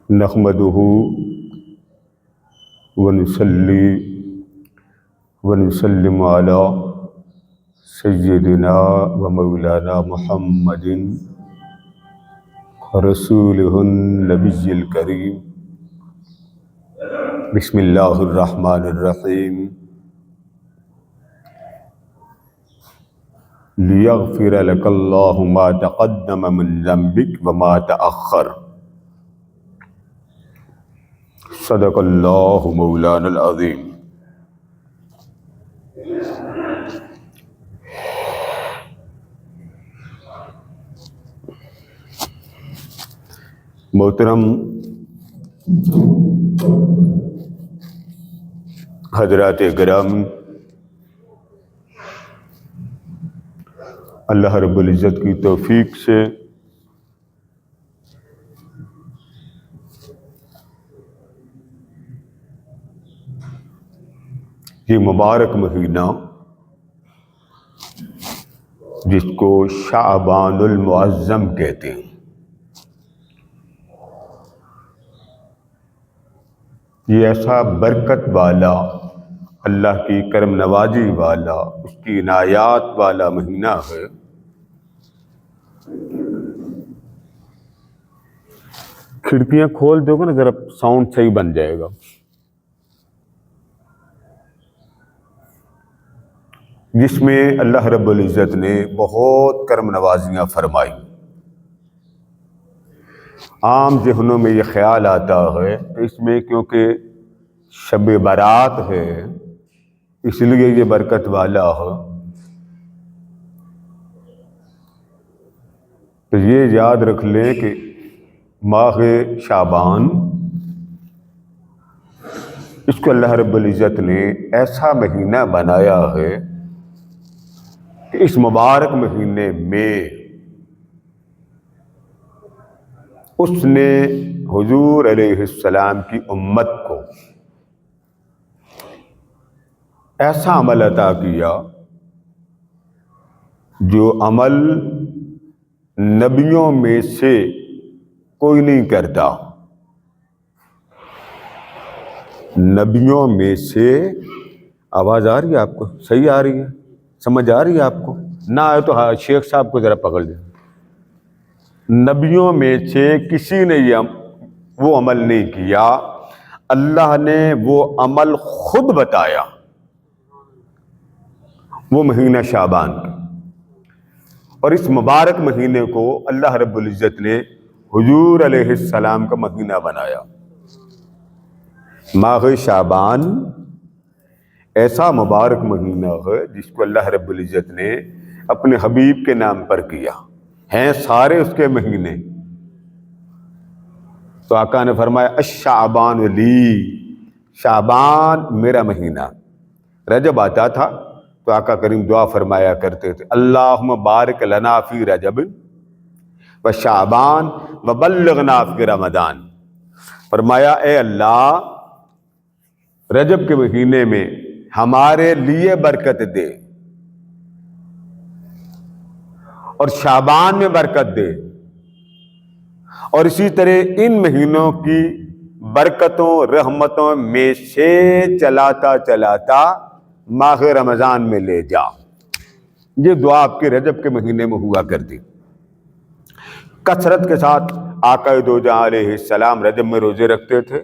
نحمدہ ونصلی ونسلم علی سیدنا و مولانا محمد رسولہ النبی الکریم۔ بسم اللہ الرحمن الرحیم۔ لیغفر لک اللہ ما تقدم من ذنبک وما تأخر، صدق اللہ مولانا العظیم۔ محترم حضرات گرامی، اللہ رب العزت کی توفیق سے یہ مبارک مہینہ جس کو شعبان المعظم کہتے ہیں، یہ ایسا برکت والا، اللہ کی کرم نوازی والا، اس کی عنایات والا مہینہ ہے کھڑکیاں کھول دو گے نا ذرا ساؤنڈ صحیح بن جائے گا۔ جس میں اللہ رب العزت نے بہت کرم نوازیاں فرمائی۔ عام ذہنوں میں یہ خیال آتا ہے کہ اس میں کیونکہ شب برات ہے اس لیے یہ برکت والا ہے، تو یہ یاد رکھ لیں کہ ماہ شعبان اس کو اللہ رب العزت نے ایسا مہینہ بنایا ہے کہ اس مبارک مہینے میں اس نے حضور علیہ السلام کی امت کو ایسا عمل عطا کیا جو عمل نبیوں میں سے کوئی نہیں کرتا۔ نبیوں میں سے، آواز آ رہی ہے آپ کو؟ صحیح آ رہی ہے؟ سمجھ آ رہی ہے آپ کو؟ نہ آئے تو شیخ صاحب کو ذرا پکڑ دیں۔ نبیوں میں سے کسی نے وہ عمل نہیں کیا، اللہ نے وہ عمل خود بتایا وہ مہینہ شعبان کا۔ اور اس مبارک مہینے کو اللہ رب العزت نے حضور علیہ السلام کا مہینہ بنایا۔ ماہ شعبان ایسا مبارک مہینہ ہے جس کو اللہ رب العزت نے اپنے حبیب کے نام پر کیا، ہیں سارے اس کے مہینے۔ تو آقا نے فرمایا الشعبان لی، شعبان میرا مہینہ۔ رجب آتا تھا تو آقا کریم دعا فرمایا کرتے تھے اللہم بارک لنا فی رجب و شعبان و بلغنا فی رمضان۔ فرمایا اے اللہ رجب کے مہینے میں ہمارے لیے برکت دے اور شعبان میں برکت دے، اور اسی طرح ان مہینوں کی برکتوں رحمتوں میں سے چلاتا چلاتا ماہ رمضان میں لے جا۔ یہ دعا آپ کے رجب کے مہینے میں ہوا کرتی۔ کثرت کے ساتھ آقا دو جہاں علیہ السلام رجب میں روزے رکھتے تھے،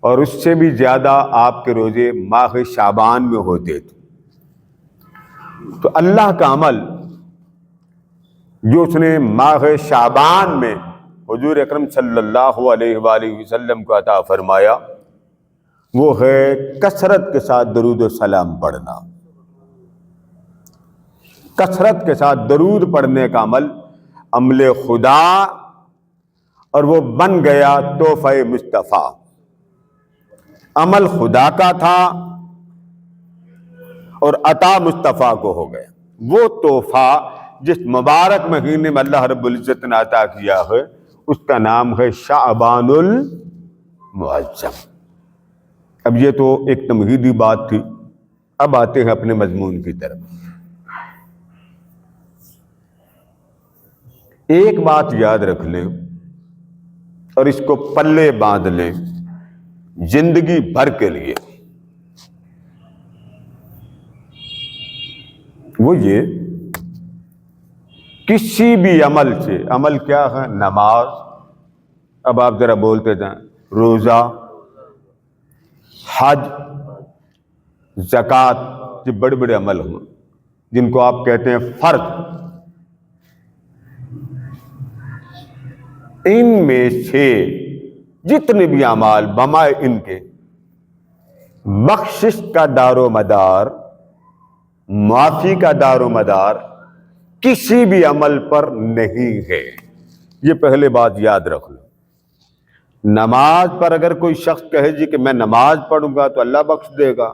اور اس سے بھی زیادہ آپ کے روزے ماہ شعبان میں ہوتے تھے۔ تو اللہ کا عمل جو اس نے ماہ شعبان میں حضور اکرم صلی اللہ علیہ وآلہ وسلم کو عطا فرمایا وہ ہے کثرت کے ساتھ درود و سلام پڑھنا۔ کثرت کے ساتھ درود پڑھنے کا عمل خدا، اور وہ بن گیا تحفہ مصطفیٰ۔ عمل خدا کا تھا اور عطا مصطفیٰ کو ہو گیا۔ وہ تحفہ جس مبارک مہینے میں اللہ رب العزت نے عطا کیا ہے اس کا نام ہے شعبان المعظم۔ اب یہ تو ایک تمہیدی بات تھی، اب آتے ہیں اپنے مضمون کی طرف۔ ایک بات یاد رکھ لیں اور اس کو پلے باندھ لیں زندگی بھر کے لیے، وہ یہ کسی بھی عمل سے، عمل کیا ہے؟ نماز، اب آپ ذرا بولتے جائیں، روزہ، حج، زکوٰۃ، یہ بڑے بڑے عمل ہوں جن کو آپ کہتے ہیں فرض، ان میں سے جتنے بھی اعمال بمائے ان کے بخشش کا دار و مدار، معافی کا دار و مدار کسی بھی عمل پر نہیں ہے۔ یہ پہلے بات یاد رکھ لو۔ نماز پر اگر کوئی شخص کہے جی کہ میں نماز پڑھوں گا تو اللہ بخش دے گا،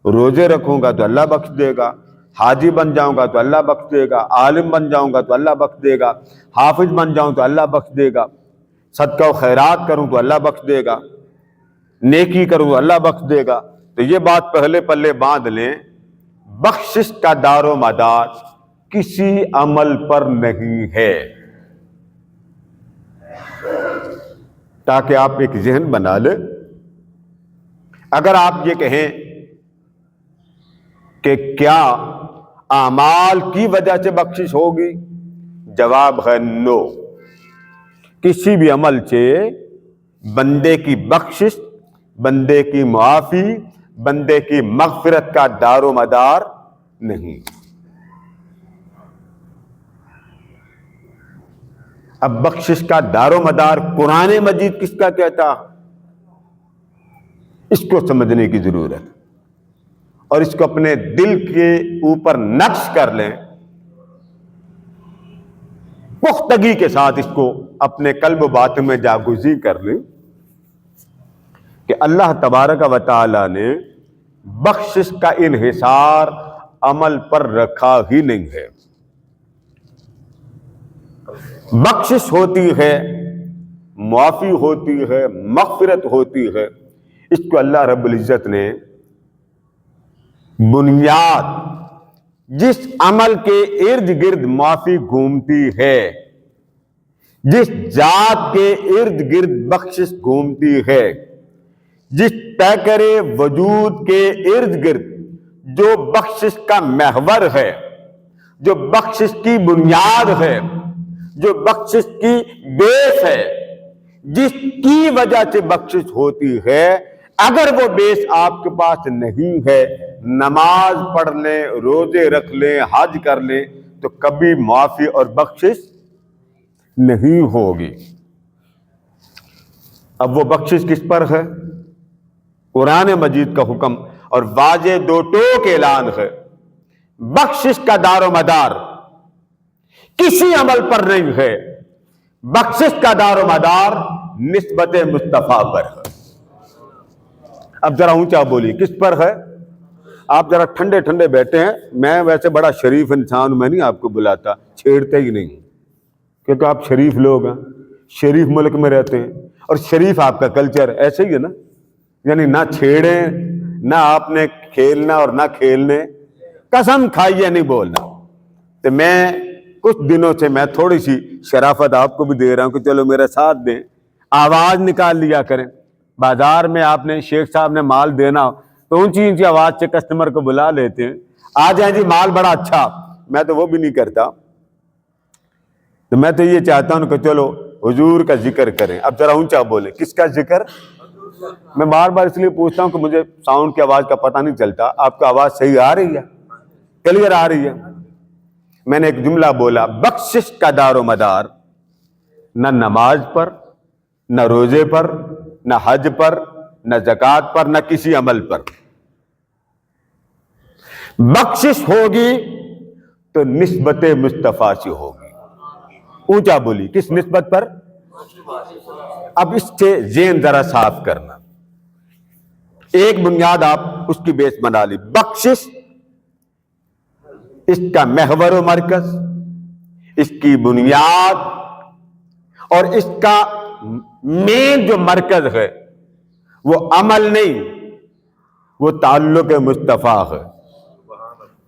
روزے رکھوں گا تو اللہ بخش دے گا، حاجی بن جاؤں گا تو اللہ بخش دے گا، عالم بن جاؤں گا تو اللہ بخش دے گا، حافظ بن جاؤں تو اللہ بخش دے گا، صدقہ و خیرات کروں تو اللہ بخش دے گا، نیکی کروں تو اللہ بخش دے گا، تو یہ بات پہلے پلے باندھ لیں، بخشش کا دار و مدار کسی عمل پر نہیں ہے۔ تاکہ آپ ایک ذہن بنا لیں، اگر آپ یہ کہیں کہ کیا اعمال کی وجہ سے بخشش ہوگی، جواب ہے نو۔ کسی بھی عمل سے بندے کی بخشش، بندے کی معافی، بندے کی مغفرت کا دار و مدار نہیں۔ اب بخشش کا دار و مدار قرآن مجید کس کا کہتا، اس کو سمجھنے کی ضرورت، اور اس کو اپنے دل کے اوپر نقش کر لیں، پختگی کے ساتھ اس کو اپنے قلب و باطن میں جاگزی کر لیں کہ اللہ تبارک و تعالی نے بخشش کا انحصار عمل پر رکھا ہی نہیں ہے۔ بخشش ہوتی ہے، معافی ہوتی ہے، مغفرت ہوتی ہے، اس کو اللہ رب العزت نے بنیاد، جس عمل کے ارد گرد معافی گھومتی ہے، جس ذات کے ارد گرد بخشش گھومتی ہے، جس پیکر وجود کے ارد گرد جو بخشش کا محور ہے، جو بخشش کی بنیاد ہے، جو بخشش کی بیس ہے، جس کی وجہ سے بخشش ہوتی ہے، اگر وہ بیس آپ کے پاس نہیں ہے، نماز پڑھ لیں، روزے رکھ لیں، حج کر لیں، تو کبھی معافی اور بخشش نہیں ہوگی۔ اب وہ بخشش کس پر ہے؟ قرآن مجید کا حکم اور واضح دو ٹوک اعلان ہے، بخشش کا دار و مدار کسی عمل پر نہیں ہے، بخشش کا دار و مدار نسبت مصطفیٰ پر ہے۔ اب ذرا اونچا بولی، کس پر ہے؟ آپ ذرا ٹھنڈے ٹھنڈے بیٹھے ہیں، میں ویسے بڑا شریف انسان ہوں، میں نہیں آپ کو بلاتا، چھیڑتے ہی نہیں، کیونکہ آپ شریف لوگ ہیں، شریف ملک میں رہتے ہیں، اور شریف آپ کا کلچر ایسے ہی ہے نا، یعنی نہ چھیڑیں، نہ آپ نے کھیلنا اور نہ کھیلنے، قسم کھائیے نہیں بولنا۔ تو میں کچھ دنوں سے میں تھوڑی سی شرافت آپ کو بھی دے رہا ہوں کہ چلو میرا ساتھ دیں، آواز نکال لیا کریں۔ بازار میں آپ نے شیخ صاحب نے مال دینا ہو تو اونچی اونچی آواز سے کسٹمر کو بلا لیتے ہیں، آ جائیں جی مال بڑا اچھا، میں تو وہ بھی نہیں کرتا۔ تو میں تو یہ چاہتا ہوں کہ چلو حضور کا ذکر کریں۔ اب ذرا اونچا بولیں، کس کا ذکر؟ میں بار بار اس لیے پوچھتا ہوں کہ مجھے ساؤنڈ کی آواز کا پتہ نہیں چلتا، آپ کو آواز صحیح آ رہی ہے، کلیئر آ رہی ہے؟ میں نے ایک جملہ بولا، بخشش کا دار و مدار نہ نماز پر، نہ روزے پر، نہ حج پر، نہ زکوٰۃ پر، نہ کسی عمل پر۔ بخشش ہوگی تو نسبت مصطفیٰ سے ہوگی۔ اونچا بولی، کس نسبت پر؟ اب اس سے ذہن ذرا صاف کرنا، ایک بنیاد آپ اس کی بیس بنا لی، بخشش اس کا محور و مرکز، اس کی بنیاد اور اس کا مین جو مرکز ہے وہ عمل نہیں، وہ تعلق مصطفیٰ ہے،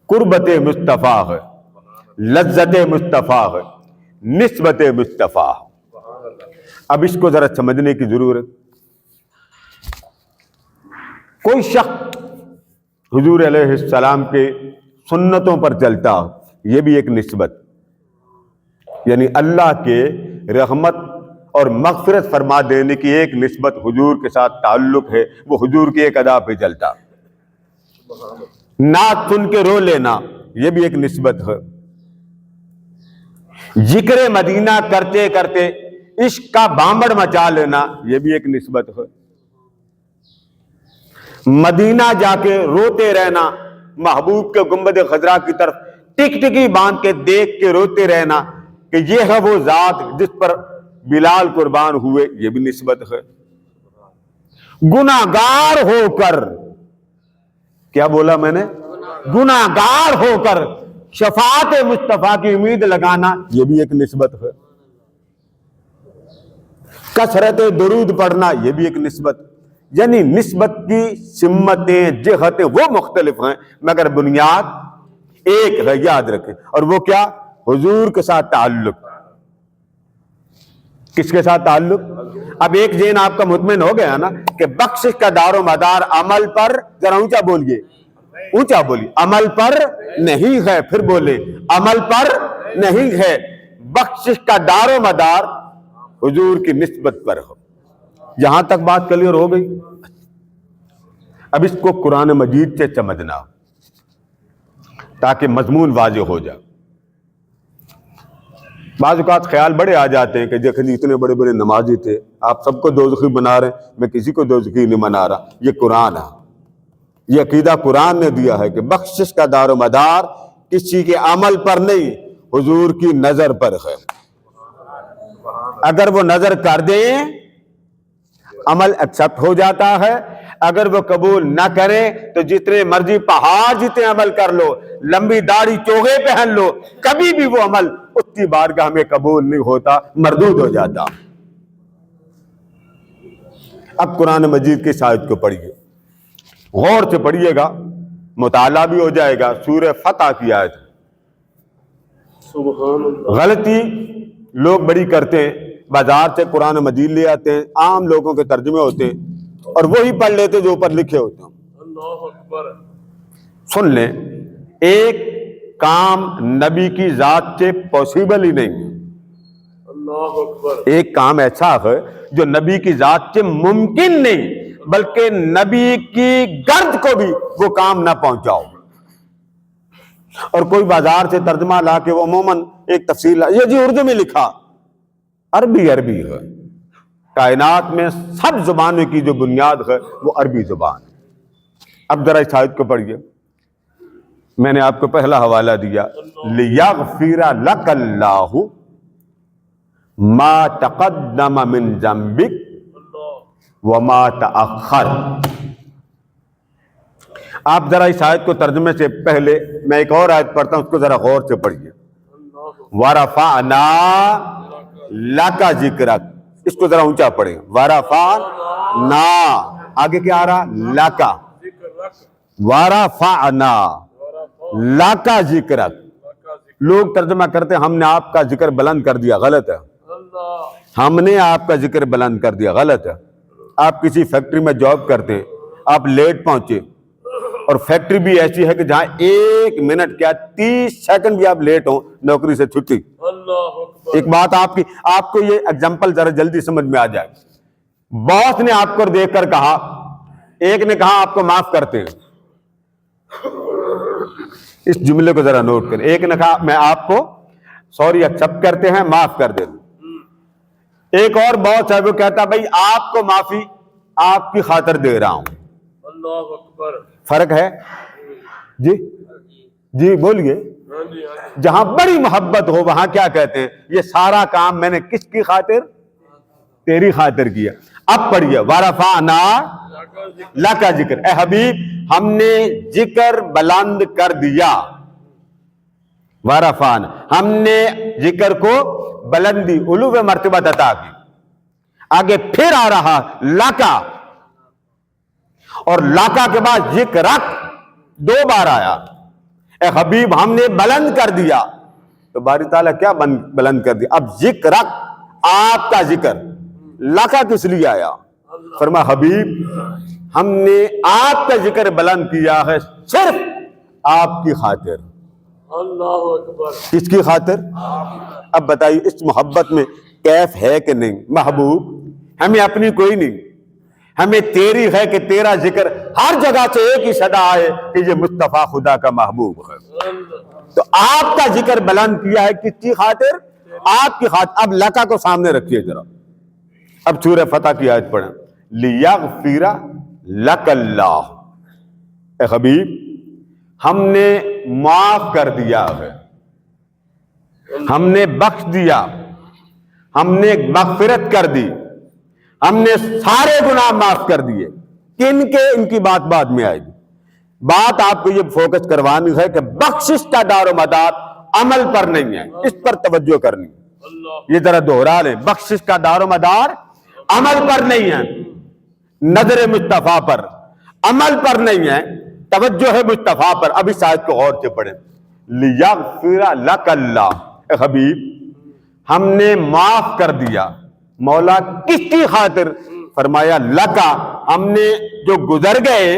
قربت مصطفیٰ ہے، لذت مصطفیٰ ہے، نسبت مصطفیٰ ہے۔ اب اس کو ذرا سمجھنے کی ضرورت. کوئی شخص حضور علیہ السلام کے سنتوں پر چلتا ہو، یہ بھی ایک نسبت، یعنی اللہ کے رحمت اور مغفرت فرما دینے کی ایک نسبت حضور کے ساتھ تعلق ہے، وہ حضور کی ایک ادا پہ چلتا. نعت سن کے رو لینا، یہ بھی ایک نسبت ہے. ذکر مدینہ کرتے کرتے عشق کا بامبڑ مچا لینا، یہ بھی ایک نسبت ہے. مدینہ جا کے روتے رہنا، محبوب کے گنبد خضرا کی طرف ٹک ٹکی باندھ کے دیکھ کے روتے رہنا کہ یہ ہے وہ ذات جس پر بلال قربان ہوئے، یہ بھی نسبت ہے. گناہگار ہو کر، کیا بولا میں نے؟ گناہگار ہو کر شفاعت مصطفیٰ کی امید لگانا، یہ بھی ایک نسبت ہے. کثرت درود پڑھنا، یہ بھی ایک نسبت. یعنی نسبت کی سمتیں جہتیں وہ مختلف ہیں مگر بنیاد ایک ہے، یاد رکھیں. اور وہ کیا؟ حضور کے ساتھ تعلق. کس کے ساتھ تعلق؟ اب ایک ذہن آپ کا مطمئن ہو گیا نا کہ بخشش کا دار و مدار عمل پر، ذرا اونچا بولیے، اونچا بولیے، عمل پر نہیں ہے. پھر بولے عمل پر نہیں ہے، بخشش کا دار و مدار حضور کی نسبت پر ہو. یہاں تک بات کلیئر ہو گئی. اب اس کو قرآن مجید سے سمجھنا تاکہ مضمون واضح ہو جائے. بعض اوقات خیال بڑے آ جاتے ہیں کہ دیکھیں اتنے بڑے بڑے نمازی تھے، آپ سب کو دوزخی بنا رہے ہیں، میں کسی کو دوزخی نہیں بنا رہا. یہ قرآن ہے، یہ عقیدہ قرآن نے دیا ہے کہ بخشش کا دار و مدار کسی کے عمل پر نہیں، حضور کی نظر پر ہے. اگر وہ نظر کر دیں عمل ایکسپٹ ہو جاتا ہے، اگر وہ قبول نہ کرے تو جتنے مرضی پہاڑ جتنے عمل کر لو، لمبی داڑھی چوغے پہن لو، کبھی بھی وہ عمل اس کی بارگاہ میں قبول نہیں ہوتا، مردود ہو جاتا. اب قرآن مجید کی اس آیت کو پڑھیے، غور سے پڑھیے گا، مطالعہ بھی ہو جائے گا. سورہ فتح کی آیت. غلطی لوگ بڑی کرتے ہیں، بازار سے قرآن مجید لے آتے ہیں، عام لوگوں کے ترجمے ہوتے ہیں اور وہی پڑھ لیتے جو اوپر لکھے ہوتے ہیں. اللہ اکبر. سن لیں، ایک کام نبی کی ذات سے پاسبل ہی نہیں ہے. اللہ اکبر. ایک کام ایسا ہے جو نبی کی ذات سے ممکن نہیں، بلکہ نبی کی گرد کو بھی وہ کام نہ پہنچاؤ. اور کوئی بازار سے ترجمہ لا کے وہ عموماً ایک تفصیل، یہ جی اردو میں لکھا، عربی ہے. کائنات میں سب زبانوں کی جو بنیاد ہے وہ عربی زبان ہے. اب ذرا اس آیت کو پڑھیے. میں نے آپ کو پہلا حوالہ دیا، لِيَغْفِرَ لَكَ اللَّهُ مَا تَقَدَّمَ مِن ذَنبِكَ وَمَا تَأَخَّرَ. آپ ذرا اس آیت کو ترجمے سے پہلے میں ایک اور آیت پڑھتا ہوں، اس کو ذرا غور سے پڑھیے. وَرَفَعْنَا لَكَ ذِكْرَكَ. اس کو ذرا اونچا پڑھیں. وَرَفَعْنَا، آگے کیا آ رہا؟ لَكَ. وَرَفَعْنَا لَكَ ذِكْرَكَ. لوگ ترجمہ کرتے ہیں ہم نے آپ کا ذکر بلند کر دیا، غلط ہے. ہم نے آپ کا ذکر بلند کر دیا، غلط ہے. آپ کسی فیکٹری میں جاب کرتے ہیں، آپ لیٹ پہنچے، اور فیکٹری بھی ایسی ہے کہ جہاں 1 منٹ کیا 30 سیکنڈ بھی آپ لیٹ ہوں، نوکری سے چھٹی. ایک بات آپ کو یہ اگزامپل ذرا جلدی سمجھ میں آ جائے. باس نے آپ کو دیکھ کر کہا، ایک نے کہا آپ کو معاف کرتے ہیں. اس جملے کو ذرا نوٹ کریں. ایک نے کہا میں آپ کو سوری ایکسپٹ کرتے ہیں، معاف کر دیں. ایک اور باس ہے وہ کہتا بھائی آپ کو معافی آپ کی خاطر دے رہا ہوں. اللہ اکبر. فرق ہے جی بولیے. جہاں بڑی محبت ہو وہاں کیا کہتے ہیں؟ یہ سارا کام میں نے کس کی خاطر؟ تیری خاطر کیا. اب پڑھیے وَرَفَعْنَا لَكَ ذِكْرَ. اے حبیب ہم نے ذکر بلند کر دیا. وَرَفَعْنَا، ہم نے ذکر کو بلندی، علو مرتبہ عطا کی. آگے پھر آ رہا لَكَ، اور لاکا کے بعد ذکرک 2 بار آیا. اے حبیب ہم نے بلند کر دیا. تو باری تعالیٰ کیا بلند کر دیا؟ اب ذکرک، آپ کا ذکر. لکا کس لیے آیا؟ فرما حبیب ہم نے آپ کا ذکر بلند کیا ہے صرف آپ کی خاطر۔ اللہ اکبر۔ کس کی خاطر؟ اب بتائیے اس محبت میں کیف ہے کہ نہیں؟ محبوب ہمیں اپنی کوئی نہیں، ہمیں تیری ہے کہ تیرا ذکر ہر جگہ سے ایک ہی صدا آئے کہ یہ مصطفیٰ خدا کا محبوب ہے۔ تو آپ کا ذکر بلند کیا ہے کس کی خاطر؟ آپ کی خاطر۔ اب لکا کو سامنے رکھیے ذرا، اب سورہ فتح کی آیت پڑھیں، لیغفر لک اللہ۔ اے حبیب ہم نے معاف کر دیا ہے، ہم نے بخش دیا، ہم نے مغفرت کر دی، ہم نے سارے گناہ معاف کر دیے۔ کن کے؟ ان کی بات بعد میں آئے گی۔ بات آپ کو یہ فوکس کروانی ہے کہ بخشش کا دار و مدار عمل پر نہیں ہے، اس پر توجہ کرنی۔ یہ ذرا دوہرا لیں، بخشش کا دار و مدار عمل پر نہیں ہے، نظر مصطفیٰ پر، عمل پر نہیں ہے، توجہ ہے مصطفیٰ پر۔ اب اس آیت کو غور سے پڑھیں، لیغفر لک اللہ۔ اے حبیب ہم نے معاف کر دیا، مولا کس کی خاطر؟ فرمایا لکا، ہم نے جو گزر گئے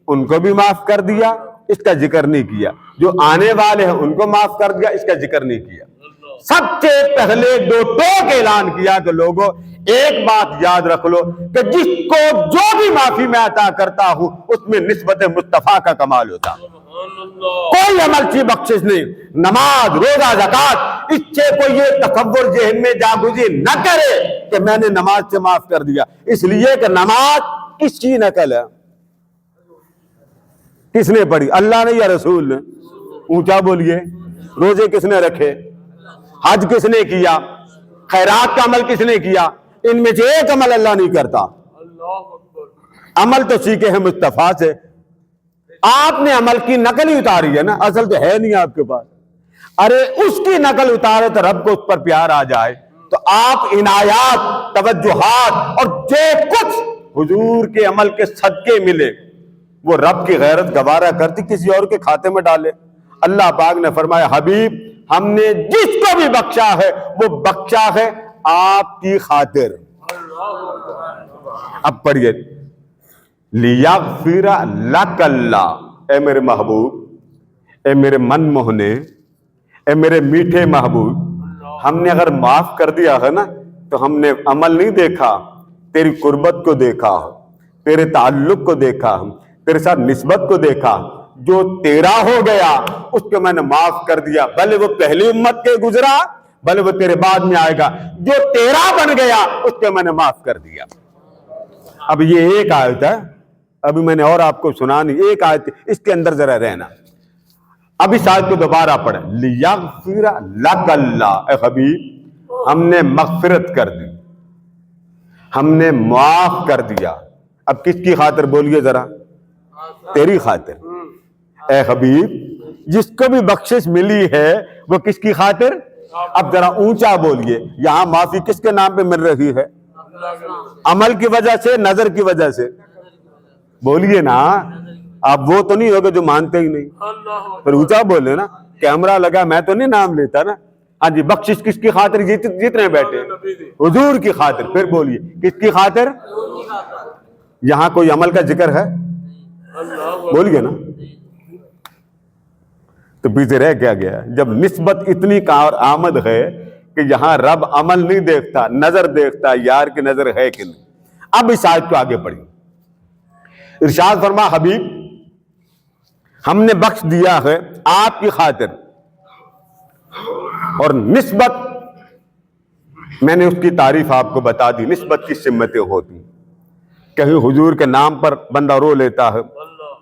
ان کو بھی معاف کر دیا، اس کا ذکر نہیں کیا، جو آنے والے ہیں ان کو معاف کر دیا، اس کا ذکر نہیں کیا۔ سب سے پہلے دو ٹوک اعلان کیا کہ لوگوں ایک بات یاد رکھ لو کہ جس کو جو بھی معافی میں عطا کرتا ہوں اس میں نسبت مصطفیٰ کا کمال ہوتا، کوئی عمل کی بخشش نہیں۔ نماز، روزہ، زکات، اس سے کوئی یہ تصور ذہن میں جاگزین نہ کرے کہ میں نے نماز سے معاف کر دیا، اس لیے کہ نماز کس کی نقل ہے؟ کس نے پڑھی؟ اللہ نے یا رسول نے؟ اونچا بولیے۔ روزے کس نے رکھے؟ حج کس نے کیا؟ خیرات کا عمل کس نے کیا؟ ان میں سے ایک عمل اللہ نہیں کرتا۔ اللہ اکبر۔ عمل تو سیکھے ہیں مصطفیٰ سے، آپ نے عمل کی نقل ہی اتاری ہے نا، اصل تو ہے نہیں آپ کے پاس۔ ارے اس کی نقل اتارے تو رب کو اس پر پیار آ جائے، تو آپ عنایات، توجہات اور جو کچھ حضور کے عمل کے صدقے ملے وہ رب کی غیرت گوارا کرتی کسی اور کے کھاتے میں ڈالے۔ اللہ پاک نے فرمایا حبیب ہم نے جس کو بھی بخشا ہے وہ بخشا ہے آپ کی خاطر۔ اب پڑھیے، لیغفر لک اللہ۔ اے میرے محبوب، اے میرے من موہنے، اے میرے میٹھے محبوب، ہم نے اگر معاف کر دیا ہے نا تو ہم نے عمل نہیں دیکھا، تیری قربت کو دیکھا، تیرے تعلق کو دیکھا، تیرے ساتھ نسبت کو دیکھا۔ جو تیرا ہو گیا اس کو میں نے معاف کر دیا، بھلے وہ پہلی امت کے گزرا، بھلے وہ تیرے بعد میں آئے گا، جو تیرا بن گیا اس کو میں نے معاف کر دیا۔ اب یہ ایک آیت ہے، ابھی میں نے اور آپ کو سنانی، ایک آیت اس کے اندر ذرا رہنا۔ اب اس آیت کو دوبارہ پڑھیں، لیغفر لک اللہ۔ اے حبیب ہم نے مغفرت کر دی، ہم نے معاف کر دیا۔ اب کس کی خاطر بولیے ذرا؟ تیری خاطر۔ اے حبیب جس کو بھی بخشش ملی ہے وہ کس کی خاطر؟ اب ذرا اونچا بولیے، یہاں معافی کس کے نام پہ مل رہی ہے؟ عمل کی وجہ سے، نظر کی وجہ سے؟ بولیے نا، آپ وہ تو نہیں ہوگے جو مانتے ہی نہیں، پھر اونچا بولے نا، کیمرہ لگا میں تو نہیں نام لیتا نا۔ ہاں جی، بخشش کس کی خاطر؟ جتنے بیٹھے حضور کی خاطر۔ پھر بولیے کس کی خاطر؟ یہاں کوئی عمل کا ذکر ہے؟ بولیے نا، تو پیچھے رہ کیا گیا؟ جب نسبت اتنی کار آمد ہے کہ یہاں رب عمل نہیں دیکھتا، نظر دیکھتا، یار کی نظر ہے کہ نہیں۔ اب اس آیت کو آگے پڑھیں، ارشاد فرما حبیب ہم نے بخش دیا ہے آپ کی خاطر، اور نسبت میں نے اس کی تعریف آپ کو بتا دی۔ نسبت کی سمتیں ہوتی، کہیں حضور کے نام پر بندہ رو لیتا ہے،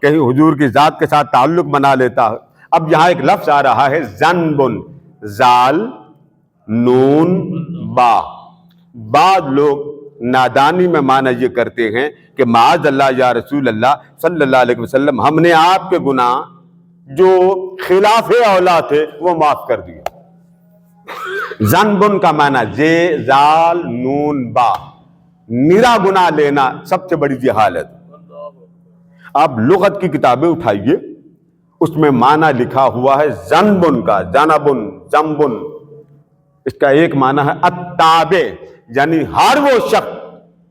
کہیں حضور کی ذات کے ساتھ تعلق بنا لیتا ہے۔ اب یہاں ایک لفظ آ رہا ہے ذنب، زال نون با۔ بعض لوگ نادانی میں معنی یہ کرتے ہیں کہ معاذ اللہ یا رسول اللہ صلی اللہ علیہ وسلم ہم نے آپ کے گناہ جو خلاف اولا تھے وہ معاف کر دیے۔ ذنب کا معنی زے زال نون با، نرا گناہ لینا سب سے بڑی جہالت۔ آپ لغت کی کتابیں اٹھائیے، اس میں معنی لکھا ہوا ہے ذنبن کا، ذنبن، ذنبن، اس کا ایک معنی ہے التابع، یعنی ہر وہ شخص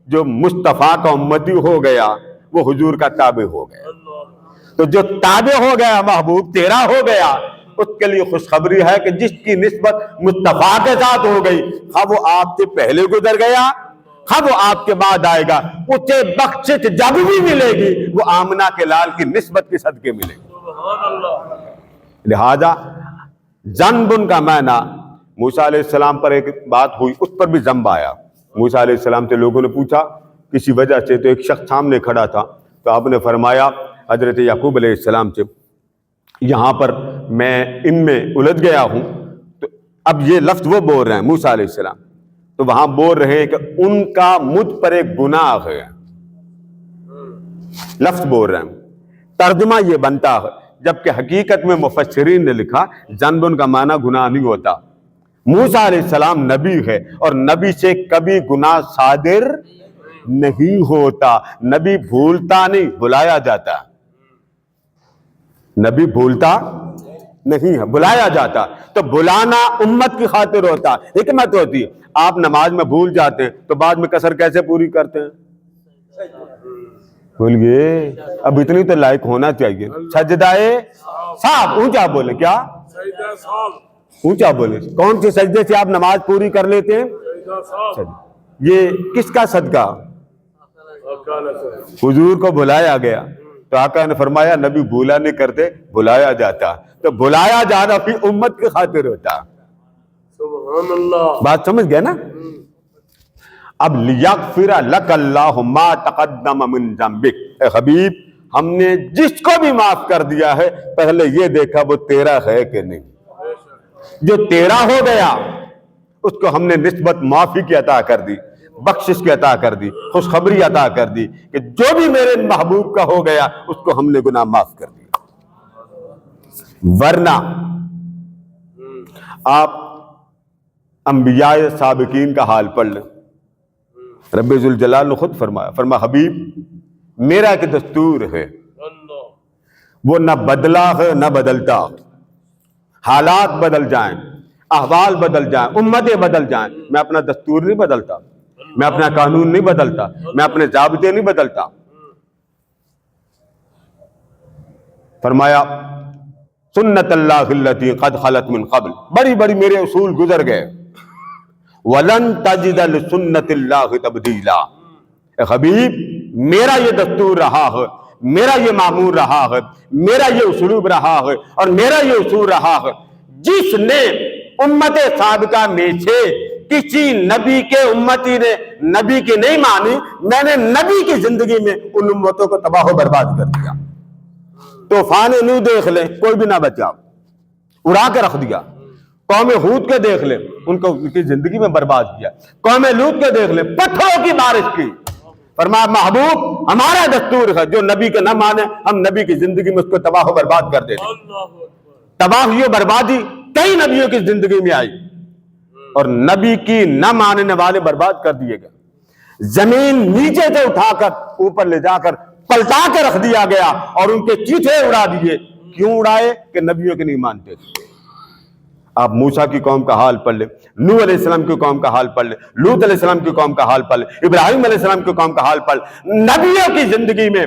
جو مصطفیٰ کا امتی ہو گیا وہ حضور کا تابع ہو گیا. تو جو تابع ہو گیا محبوب تیرا ہو گیا اس کے لیے خوشخبری ہے کہ جس کی نسبت مصطفیٰ کے ساتھ ہو گئی خواہ وہ آپ سے پہلے گزر گیا خواہ وہ آپ کے بعد آئے گا اسے بخشش جب بھی ملے گی وہ آمنہ کے لال کی نسبت کے صدقے ملے گی. لہذا ذنب کا معنی موسیٰ علیہ السلام پر ایک بات ہوئی اس پر بھی ذنب آیا. موسیٰ علیہ السلام سے لوگوں نے پوچھا کسی وجہ سے تو ایک شخص سامنے کھڑا تھا تو آپ نے فرمایا حضرت یعقوب علیہ السلام سے یہاں پر میں ان میں الجھ گیا ہوں. تو اب یہ لفظ وہ بول رہے ہیں موسیٰ علیہ السلام تو وہاں بول رہے ہیں کہ ان کا مجھ پر ایک گناہ ہے. لفظ بول رہے ہیں ترجمہ یہ بنتا ہے جبکہ حقیقت میں مفسرین نے لکھا ذنب کا معنی گناہ نہیں ہوتا. موسیٰ علیہ السلام نبی ہے اور نبی سے کبھی گناہ صادر نہیں ہوتا. نبی بھولتا نہیں بلایا جاتا. نبی بھولتا نہیں ہے بلایا جاتا. تو بلانا امت کی خاطر ہوتا حکمت ہوتی ہے. آپ نماز میں بھول جاتے ہیں تو بعد میں کسر کیسے پوری کرتے ہیں؟ بھول گئے اب اتنی تو لائق ہونا چاہیے. سجدائے صاحب اونچا بولیں کیا اونچا بولیں کون سے سجدے سے آپ نماز پوری کر لیتے ہیں؟ یہ کس کا صدقہ؟ حضور کو بلایا گیا تو آقا نے فرمایا نبی بھولا نہیں کرتے بلایا جاتا. تو بلایا جانا بھی امت کی خاطر ہوتا. سبحان اللہ. بات سمجھ گئے نا؟ اب لیغفر لک اللہ ما تقدم من ذنبک اے حبیب ہم نے جس کو بھی معاف کر دیا ہے پہلے یہ دیکھا وہ تیرا ہے کہ نہیں. جو تیرا ہو گیا اس کو ہم نے نسبت معافی کی عطا کر دی بخشش کی عطا کر دی خوشخبری عطا کر دی کہ جو بھی میرے محبوب کا ہو گیا اس کو ہم نے گناہ معاف کر دیا. ورنہ آپ انبیاء سابقین کا حال پڑھ لیں. رب ذوالجلال نے خود فرمایا حبیب میرا ایک دستور ہے وہ نہ بدلا ہے نہ بدلتا. حالات بدل جائیں احوال بدل جائیں امتیں بدل جائیں میں اپنا دستور نہیں بدلتا میں اپنا قانون نہیں بدلتا میں اپنے ضابطے نہیں بدلتا. فرمایا سنت اللہ التی قد خلت من قبل بڑی بڑی میرے اصول گزر گئے وَلَن تَجِدَ لِسُنَّتِ اللَّهِ تَبْدِيلًا. اے حبیب میرا یہ دستور رہا ہے میرا یہ معمول رہا ہے میرا یہ اسلوب رہا ہے اور میرا یہ اصول رہا ہے. جس نے امت سابقہ میں سے کسی نبی کے امتی نے نبی کی نہیں مانی میں نے نبی کی زندگی میں ان امتوں کو تباہ و برباد کر دیا. طوفان نوح دیکھ لیں کوئی بھی نہ بچا اڑا کے رکھ دیا. قوم ہود کے دیکھ لیں ان کو ان کی زندگی میں برباد کیا. قوم لوط کے دیکھ لیں پتھروں کی بارش کی. فرمایا محبوب ہمارا دستور ہے جو نبی کے نہ مانے ہم نبی کی زندگی میں اس کو تباہ و برباد کر دیتے. تباہی و بربادی کئی نبیوں کی زندگی میں آئی اور نبی کی نہ ماننے والے برباد کر دیے گئے. زمین نیچے سے اٹھا کر اوپر لے جا کر پلٹا کے رکھ دیا گیا اور ان کے چیٹھے اڑا دیے. کیوں اڑائے؟ کہ نبیوں کے نہیں مانتے تھے. آپ موسیٰ کی قوم کا حال پڑھ لیں نوح علیہ السلام کی قوم کا حال پڑھ لیں لوط علیہ السلام کی قوم کا حال پڑھ لیں ابراہیم علیہ السلام کی قوم کا حال پڑھ لیں. نبیوں کی زندگی میں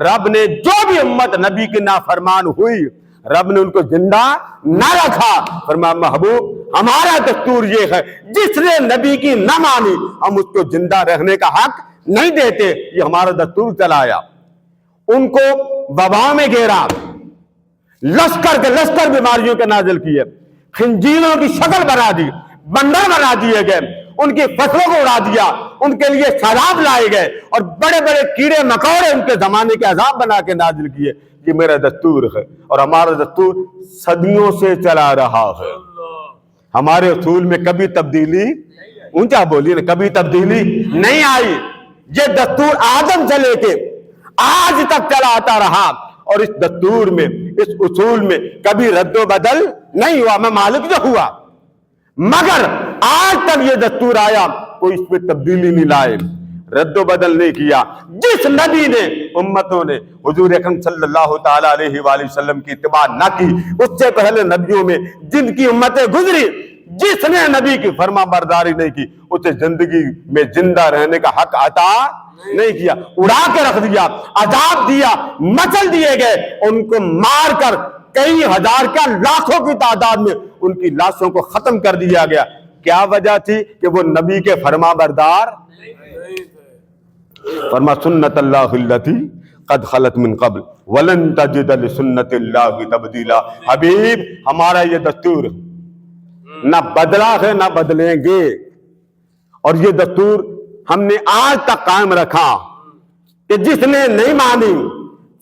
رب نے جو بھی امت نبی کی نافرمان ہوئی رب نے ان کو زندہ نہ رکھا. فرمایا محبوب ہمارا دستور یہ ہے جس نے نبی کی نہ مانی ہم اس کو زندہ رہنے کا حق نہیں دیتے. یہ ہمارا دستور چلایا. ان کو وبا میں گھیرا لشکر کے لشکر بیماریوں کے نازل کیے خنزیروں کی شکل بنا دی بندر بنا دیے گئے ان کی فصلوں کو اڑا دیا ان کے لیے سیلاب لائے گئے اور بڑے بڑے کیڑے مکوڑے ان کے زمانے کے عذاب بنا کے نازل کیے. یہ میرا دستور ہے اور ہمارا دستور صدیوں سے چلا رہا ہے. ہمارے اصول میں کبھی تبدیلی اونچا بولیے نا کبھی تبدیلی نہیں آئی. یہ دستور آدم سے لے کے آج تک چلا آتا رہا اور اس دستور میں اس اصول میں کبھی رد و بدل نہیں ہوا. میں مالک جو ہوا مگر آج تک یہ دستور آیا کوئی اس پہ تبدیلی نہیں لائے رد و بدل نہیں کیا. جس نبی نے امتوں نے حضور اکرم صلی اللہ تعالیٰ علیہ وآلہ وسلم کی اتباع نہ کی اس سے پہلے نبیوں میں جن کی امتیں گزری جس نے نبی کی فرما برداری نہیں کی اسے زندگی میں زندہ رہنے کا حق عطا نہیں کیا، اڑا کے رکھ دیا، عذاب دیا، مچل دیے گئے، ان کو مار کر کئی ہزار کیا لاکھوں کی تعداد میں ان کی لاشوں کو ختم کر دیا گیا۔ کیا وجہ تھی؟ کہ وہ نبی کے فرما بردار۔ فرما سنت اللہ التی قد خلت من قبل ولن تجد لسنت اللہ تبدیلا۔ حبیب ہمارا یہ دستور نہ بدلا ہے نہ بدلیں گے، اور یہ دستور ہم نے آج تک قائم رکھا کہ جس نے نہیں مانی،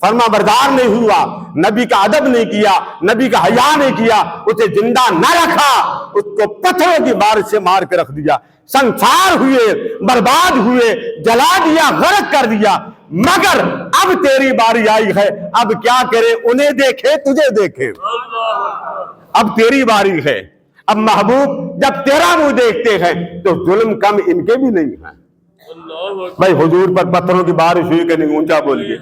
فرما بردار نہیں ہوا، نبی کا ادب نہیں کیا، نبی کا حیا نہیں کیا، اسے زندہ نہ رکھا، اس کو پتھروں کی بارش سے مار کے رکھ دیا، سنسار ہوئے، برباد ہوئے، جلا دیا، غرق کر دیا۔ مگر اب تیری باری آئی ہے، اب کیا کرے؟ انہیں دیکھے تجھے دیکھے، اب تیری باری ہے۔ اب محبوب جب تیرا منہ دیکھتے ہیں تو ظلم کم ان کے بھی نہیں ہیں۔ بھائی حضور پر پتھروں کی بارش ہوئی کہ نہیں؟ اونچا بولیے۔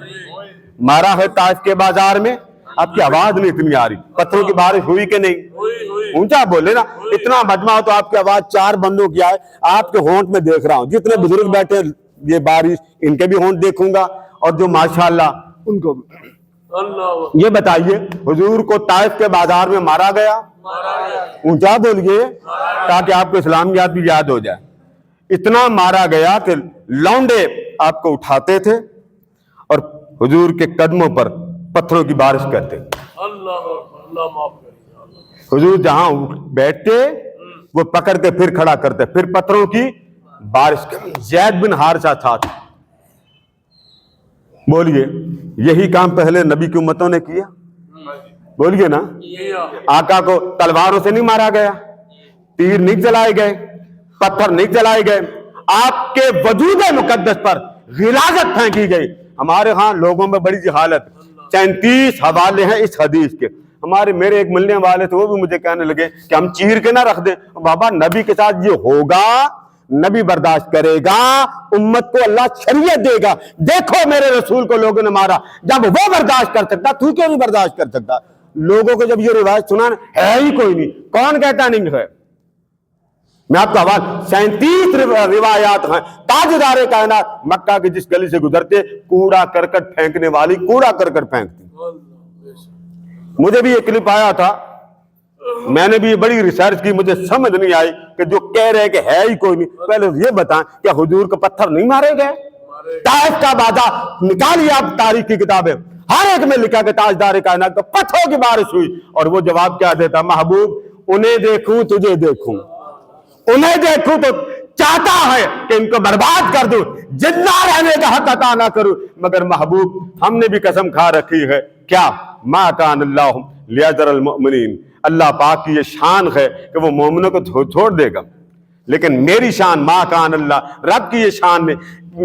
مارا ہے طائف کے بازار میں، آپ کی آواز نہیں اتنی آ رہی، پتھروں کی بارش ہوئی کہ نہیں؟ اونچا بولے نا، اتنا مجمع ہو تو آپ کی آواز 4 بندوں کی آئے۔ آپ کے ہونٹ میں دیکھ رہا ہوں، جتنے بزرگ بیٹھے یہ بارش ان کے بھی ہونٹ دیکھوں گا، اور جو ماشاءاللہ ان کو بھی۔ یہ بتائیے حضور کو طائف کے بازار میں مارا گیا؟ اونچا بولیے تاکہ آپ کو اسلامیات بھی یاد ہو جائے۔ اتنا مارا گیا کہ لونڈے آپ کو اٹھاتے تھے اور حضور کے قدموں پر پتھروں کی بارش کرتے۔ حضور جہاں بیٹھتے وہ پکڑ کے پھر کھڑا کرتے، پھر پتھروں کی بارش کرتے۔ زید بن حارثہ تھا، بولیے یہی کام پہلے نبی کی امتوں نے کیا؟ بولیے نا۔ آقا کو تلواروں سے نہیں مارا گیا، تیر نہیں چلائے گئے، پتھر نہیں چلائے گئے، آپ کے وجود مقدس پر غلاظت پھینکی گئی۔ ہمارے ہاں لوگوں میں بڑی جہالت، 34 حوالے ہیں اس حدیث کے۔ میرے ایک ملنے والے تھے، وہ بھی مجھے کہنے لگے کہ ہم چیر کے نہ رکھ دیں۔ بابا نبی کے ساتھ یہ ہوگا، نبی برداشت کرے گا، امت کو اللہ شریعت دے گا۔ دیکھو میرے رسول کو لوگوں نے مارا، جب وہ برداشت کر سکتا تو کیوں نہیں برداشت کر سکتا؟ لوگوں کو جب یہ روایت سنا ہے ہی کوئی نہیں، کون کہتا نہیں ہے؟ میں آپ کا حوالہ 37 روایات ہیں۔ تاجدار کائنات مکہ کی جس گلی سے گزرتے کوڑا کرکٹ پھینکنے والی کوڑا کرکٹ پھینکتی۔ مجھے بھی یہ کلپ آیا تھا، میں نے بھی بڑی ریسرچ کی، مجھے سمجھ نہیں آئی کہ جو کہہ رہے کہ ہے ہی کوئی نہیں۔ پہلے یہ بتائیں کیا حضور کو پتھر نہیں مارے گئے؟ طائف کا بادہ نکالیے آپ تاریخ کی کتابیں، ہر ایک میں لکھا کہ تاجدار کائنات کو پتھروں کی بارش ہوئی، اور وہ جواب کیا دیتا؟ محبوب انہیں دیکھوں تجھے دیکھوں، انہیں دیکھوں تو چاہتا ہے کہ ان کو برباد کر دوں، زندہ رہنے کا حق عطا نہ کروں۔ مگر محبوب ہم نے بھی قسم کھا رکھی ہے، کیا؟ ما کان اللہ لیذر المؤمنین، اللہ پاک کی یہ شان ہے کہ وہ مومنوں کو چھوڑ دے گا، لیکن میری شان ما کان اللہ، رب کی یہ شان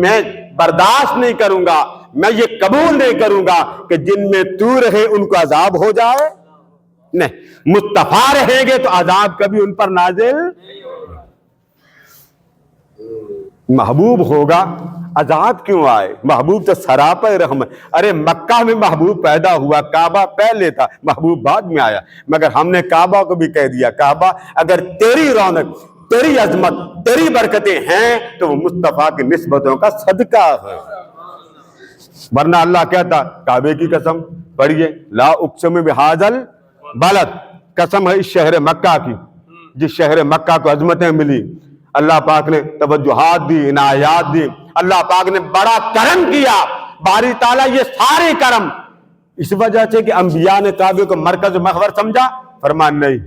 میں برداشت نہیں کروں گا، میں یہ قبول نہیں کروں گا کہ جن میں تو رہے ان کو عذاب ہو جائے۔ نہیں، مصطفیٰ رہیں گے تو عذاب کبھی ان پر نازل۔ محبوب ہوگا عذاب کیوں آئے؟ محبوب تو سراپا رحمت۔ ارے مکہ میں محبوب پیدا ہوا، کعبہ پہلے تھا، محبوب بعد میں آیا، مگر ہم نے کعبہ کو بھی کہہ دیا کعبہ اگر تیری رونق، تیری عظمت، تیری برکتیں ہیں تو وہ مصطفیٰ کی نسبتوں کا صدقہ ہے، ورنہ اللہ کہتا کعبے کی قسم پڑھیے، لا اقسم بہذا البلد، قسم ہے اس شہر مکہ کی، جس شہر مکہ کو عظمتیں ملی، اللہ پاک نے توجہات دی، عنایات دی، اللہ پاک نے بڑا کرم کیا۔ باری تعالیٰ یہ سارے کرم اس وجہ سے کہ انبیاء نے کعبے کو مرکز محور سمجھا، فرمان نہیں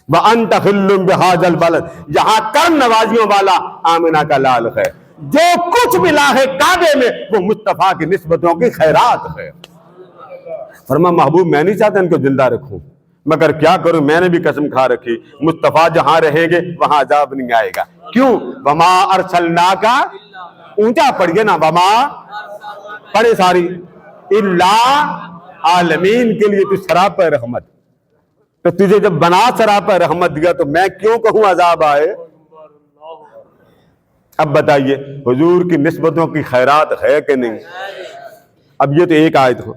وَأَنْتَ خِلٌّ بِهَذَا الْبَلَدِ، جہاں کرم نوازیوں والا آمنہ کا لال ہے، جو کچھ ملا ہے کعبے میں وہ مصطفیٰ کی نسبتوں کی خیرات ہے۔ فرما محبوب میں نہیں چاہتا ان کو زندہ رکھوں، مگر کیا کروں، میں نے بھی قسم کھا رکھی مصطفیٰ جہاں رہیں گے وہاں عذاب نہیں آئے گا۔ کیوں؟ وَمَا أَرْسَلْنَاكَ، اونچا پڑھئے نا، وَمَا پڑھے ساری، إِلَّا عالمین کے لیے تو سراپا رحمت، تو تجھے جب بنا سراپا رحمت دیا تو میں کیوں کہوں عذاب آئے؟ اب بتائیے حضور کی نسبتوں کی خیرات ہے کہ نہیں؟ اب یہ تو ایک آیت ہو،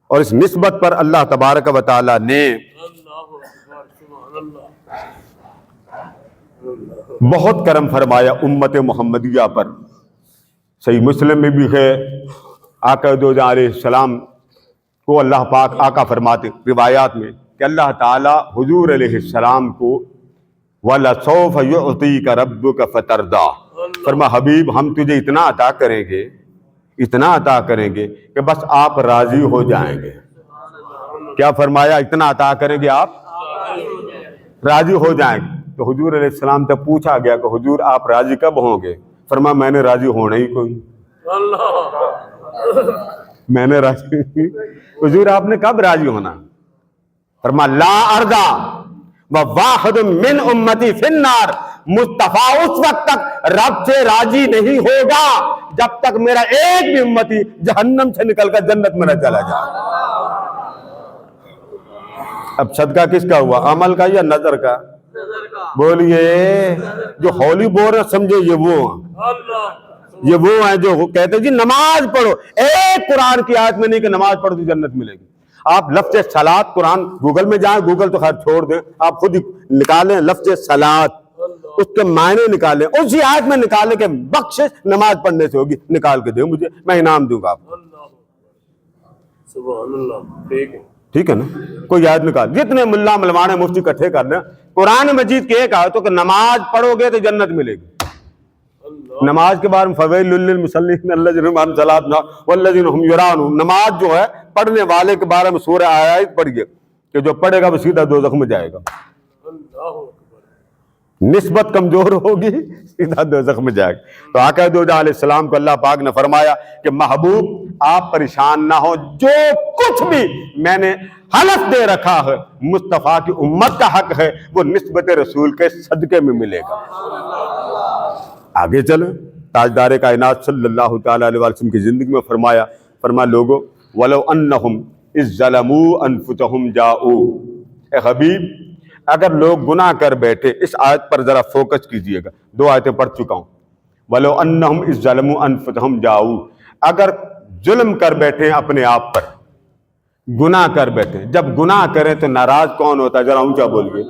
اور اس نسبت پر اللہ تبارک و تعالی نے بہت کرم فرمایا امت محمدیہ پر. صحیح مسلم میں بھی ہے آقا دو جہاں علیہ السلام کو اللہ پاک آقا فرماتے روایات میں کہ اللہ تعالیٰ حضور علیہ السلام کو وَلَسَوْفَ يُعْطِيكَ رَبُّكَ فَتَرْضَىٰ فرما حبیب ہم تجھے اتنا عطا کریں گے کہ بس آپ راضی ہو جائیں گے. کیا فرمایا؟ اتنا عطا کریں گے آپ راضی ہو جائیں گے. تو حضور علیہ السلام سے پوچھا گیا کہ حضور آپ راضی کب ہوں گے؟ فرما میں نے راضی ہونا ہی کوئی. میں نے راضی حضور آپ نے کب راضی ہونا؟ فرما لا ارضا وواحد من امتی فی النار مصطفیٰ اس وقت تک رب سے راضی نہیں ہوگا جب تک میرا ایک بھی امتی جہنم سے نکل کر جنت میں نہ چلا جائے. اب صدقہ کس کا ہوا؟ عمل کا یا نظر کا؟ بولیے. جو ہولی بول رہے سمجھے یہ وہ ہیں جو کہتے ہیں جی نماز پڑھو. ایک قرآن کی آیت میں نہیں کہ نماز پڑھو تو جنت ملے گی. آپ لفظ صلاۃ قرآن گوگل میں جائیں, گوگل تو خیر چھوڑ دیں, آپ خود نکالیں لفظ صلاۃ, اس کے معنی نکالیں, اسی آیت میں نکالیں کہ بخشش نماز پڑھنے سے ہوگی. نکال کے دیں مجھے, میں انعام دوں گا آپ کو. سبحان اللہ. ٹھیک ہے نا؟ کوئی آیت نکال, جتنے ملا ملوانے مفتی اکٹھے کر لیں, قرآن مجید کی ایک آیت ہو کہ نماز پڑھو گے تو جنت ملے گی. نماز کے بارے میں فویل للمصلین الذین هم عن صلاتهم والذین هم یراؤون, نماز جو ہے پڑھنے والے کے بارے میں سورہ آیات پڑھیے کہ جو پڑھے گا وہ سیدھا دوزخ میں جائے گا. نسبت کمزور ہوگی سیدھا دوزخ میں جائے گا. تو آقا دو جہاں علیہ السلام کو اللہ پاک نے فرمایا کہ محبوب آپ پریشان نہ ہو, جو کچھ بھی میں نے حلف دے رکھا ہے مصطفیٰ کی امت کا حق ہے وہ نسبت رسول کے صدقے میں ملے گا. آگے چلو, تاجدار کائنات صلی اللہ تعالیٰ علیہ وسلم کی زندگی میں فرما لوگو وَلَوْ أَنَّهُمْ إِذْ ظَلَمُوا أَنفُسَهُمْ جَاءُوا. اے حبیب اگر لوگ گناہ کر بیٹھے, اس آیت پر ذرا فوکس کیجئے گا, 2 آیتیں پڑھ چکا ہوں. وَلَوْ أَنَّهُمْ إِذْ ظَلَمُوا أَنفُسَهُمْ جَاءُوا, اگر ظلم کر بیٹھے اپنے آپ پر, گناہ کر بیٹھے. جب گناہ کریں تو ناراض کون ہوتا ہے؟ ذرا اونچا بولیے.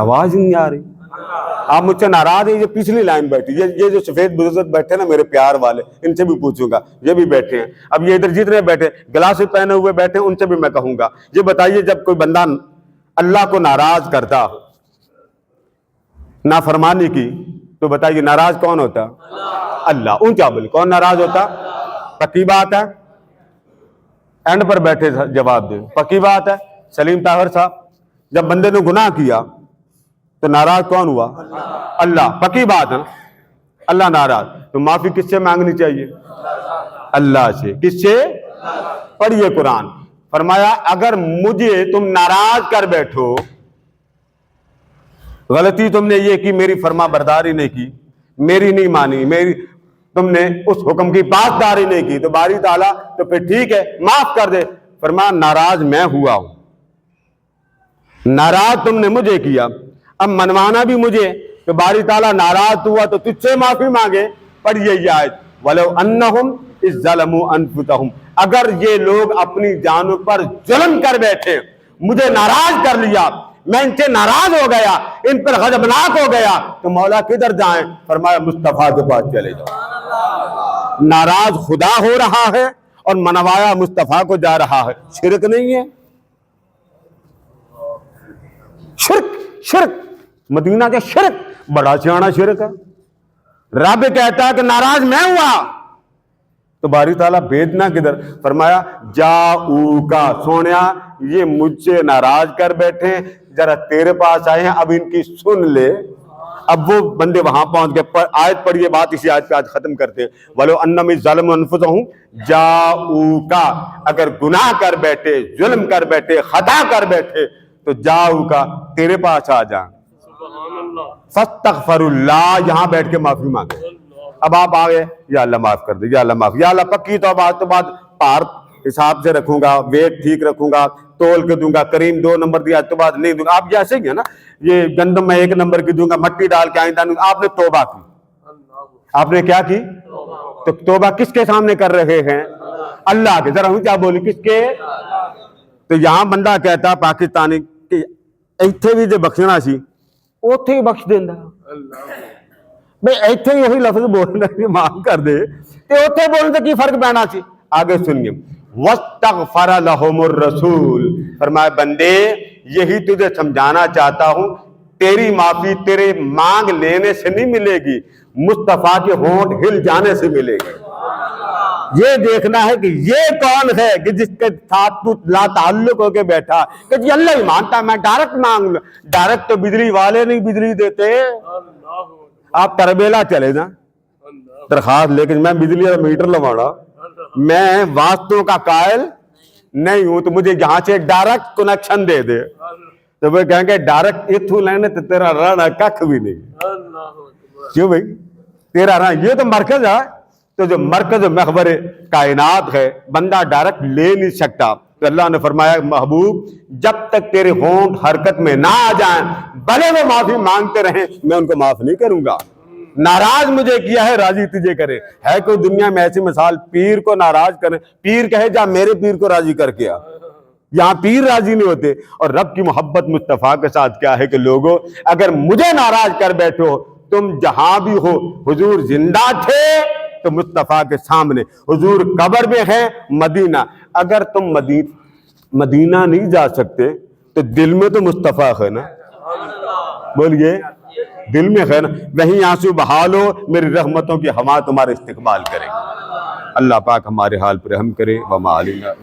آواز نہیں آ رہی. آپ مجھ سے ناراض ہیں. یہ پچھلی لائن بیٹھی, یہ جو سفید بزرگ بیٹھے نا میرے پیار والے, ان سے بھی پوچھوں گا, یہ بھی بیٹھے ہیں. اب یہ ادھر جتنے بیٹھے گلاسز پہنے ہوئے بیٹھے ان سے بھی میں کہوں گا, یہ بتائیے جب کوئی بندہ اللہ کو ناراض کرتا ہو, نافرمانی کی, تو بتائیے ناراض کون ہوتا؟ اللہ. اونچا بولے, کون ناراض ہوتا؟ پکی بات ہے, اینڈ پر بیٹھے جواب دیں. پکی بات ہے. سلیم طاہر صاحب, جب بندے نے گناہ کیا تو ناراض کون ہوا؟ اللہ. پکی بات ہے, اللہ ناراض. تو معافی کس سے مانگنی چاہیے؟ اللہ سے. کس سے؟ پڑھیے قرآن. فرمایا اگر مجھے تم ناراض کر بیٹھو, غلطی تم نے یہ کی, میری فرما برداری نہیں کی, میری نہیں مانی, تم نے اس حکم کی پاسداری نہیں کی, تو باری تعالیٰ تو پھر ٹھیک ہے معاف کر دے. فرمایا ناراض میں ہوا ہوں, ناراض تم نے مجھے کیا, اب منوانا بھی مجھے, کہ باری تعالیٰ ناراض ہوا تو تجھ سے معافی مانگے. پڑھیے یہ آیت وَلَوْ أَنَّهُمْ إِذْ ظَلَمُوا أَنفُسَهُمْ, اگر یہ لوگ اپنی جانوں پر ظلم کر بیٹھے, مجھے ناراض کر لیا, میں ان سے ناراض ہو گیا, ان پر غضبناک ہو گیا, تو مولا کدھر جائیں؟ فرمایا مصطفیٰ کے پاس چلے جاؤ. ناراض خدا ہو رہا ہے اور منوایا مصطفیٰ کو جا رہا ہے. شرک نہیں ہے؟ شرک مدینہ کے شرک بڑا سیاںا شرک ہے. رب کہتا ہے کہ ناراض میں ہوا, تو باری تعالیٰ بھیجنا کدھر؟ فرمایا جاؤ کا, سونیا یہ مجھ سے ناراض کر بیٹھے, ذرا تیرے پاس آئے ہیں, اب ان کی سن لے. اب وہ بندے وہاں پہنچ گئے. آیت پڑھیے, بات اسی آیت پہ آج ختم کرتے ہیں. وَلَوْ أَنَّهُمْ إِذْ ظَلَمُوا أَنفُسَهُمْ جَاءُوكَ, اگر گناہ کر بیٹھے, ظلم کر بیٹھے, خطا کر بیٹھے, تو جاؤ کا تیرے پاس آ جائیں. فاستغفر اللہ, یہاں بیٹھ کے معافی مانگے. اب آپ آگے, یا اللہ معاف کر دے, یا اللہ معاف, یا اللہ پکی توبہ, تو بعد پار حساب سے رکھوں گا, ویٹ ٹھیک رکھوں گا, تول کے دوں گا, کریم 2 نمبر دیا تو بعد نہیں دوں گا. آپ جیسے ہی ہے نا, یہ گندم میں 1 نمبر کی دوں گا, مٹی ڈال کے آئندہ. آپ نے توبہ کی, آپ نے کیا کی؟ تو توبہ کس کے سامنے کر رہے ہیں؟ اللہ کے. ذرا ہوں کیا بولی, کس کے؟ تو یہاں بندہ کہتا پاکستانی کہ ایتھے بھی جو بخشنا سی اوتھے ہی بخش دینا. بھئی ایتھے یہی لفظ بولنا بھی معاف کر دے کہ اتھے بولنے سے کی فرق پینا چاہیے. آگے سنیے وَاسْتَغْفَرَ لَهُمُ الرَّسُولُ فرمایا بندے یہی تجھے سمجھانا چاہتا ہوں تیری معافی تیرے مانگ لینے سے نہیں ملے گی مصطفیٰ کے ہونٹ ہل جانے سے ملے گی. یہ دیکھنا ہے کہ یہ کون ہے کہ جس کے ساتھ تو لا تعلق ہو کے بیٹھا کہ جی اللہ ہی مانتا ہے میں ڈائریکٹ مانگ لوں. ڈائریکٹ تو بجلی والے نہیں بجلی دیتے. آپ تربیلا چلے نا درخواست لیکن میں بجلی کا میٹر لگانا میں واسطوں کا قائل نہیں ہوں تو مجھے یہاں سے ڈائریکٹ کنیکشن دے دے تو وہ کہیں گے ڈائریکٹ اتھو لینے تو تیرا رہنا ککھ بھی نہیں. کیوں بھائی تیرا رہنا یہ تو مرکز ہے تو جو مرکز محور کائنات ہے بندہ ڈائریکٹ لے نہیں سکتا. تو اللہ نے فرمایا محبوب جب تک تیرے ہونٹ حرکت میں نہ آ جائیں بھلے وہ معافی مانگتے رہیں میں ان کو معاف نہیں کروں گا. ناراض مجھے کیا ہے راضی تجھے کرے. ہے کوئی دنیا میں ایسی مثال پیر کو ناراض کرے پیر کہے جا میرے پیر کو راضی کر کے آ. یہاں پیر راضی نہیں ہوتے. اور رب کی محبت مصطفیٰ کے ساتھ کیا ہے کہ لوگوں اگر مجھے ناراض کر بیٹھو تم جہاں بھی ہو حضور زندہ تھے تو مصطفیٰ کے سامنے حضور قبر میں ہے مدینہ. اگر تم مدینہ نہیں جا سکتے تو دل میں تو مصطفیٰ ہے نا. بولیے دل میں ہے نا وہیں آنسو بہا لو میری رحمتوں کی ہوا تمہارے استقبال کرے. اللہ پاک ہمارے حال پر رحم کرے وما علینا.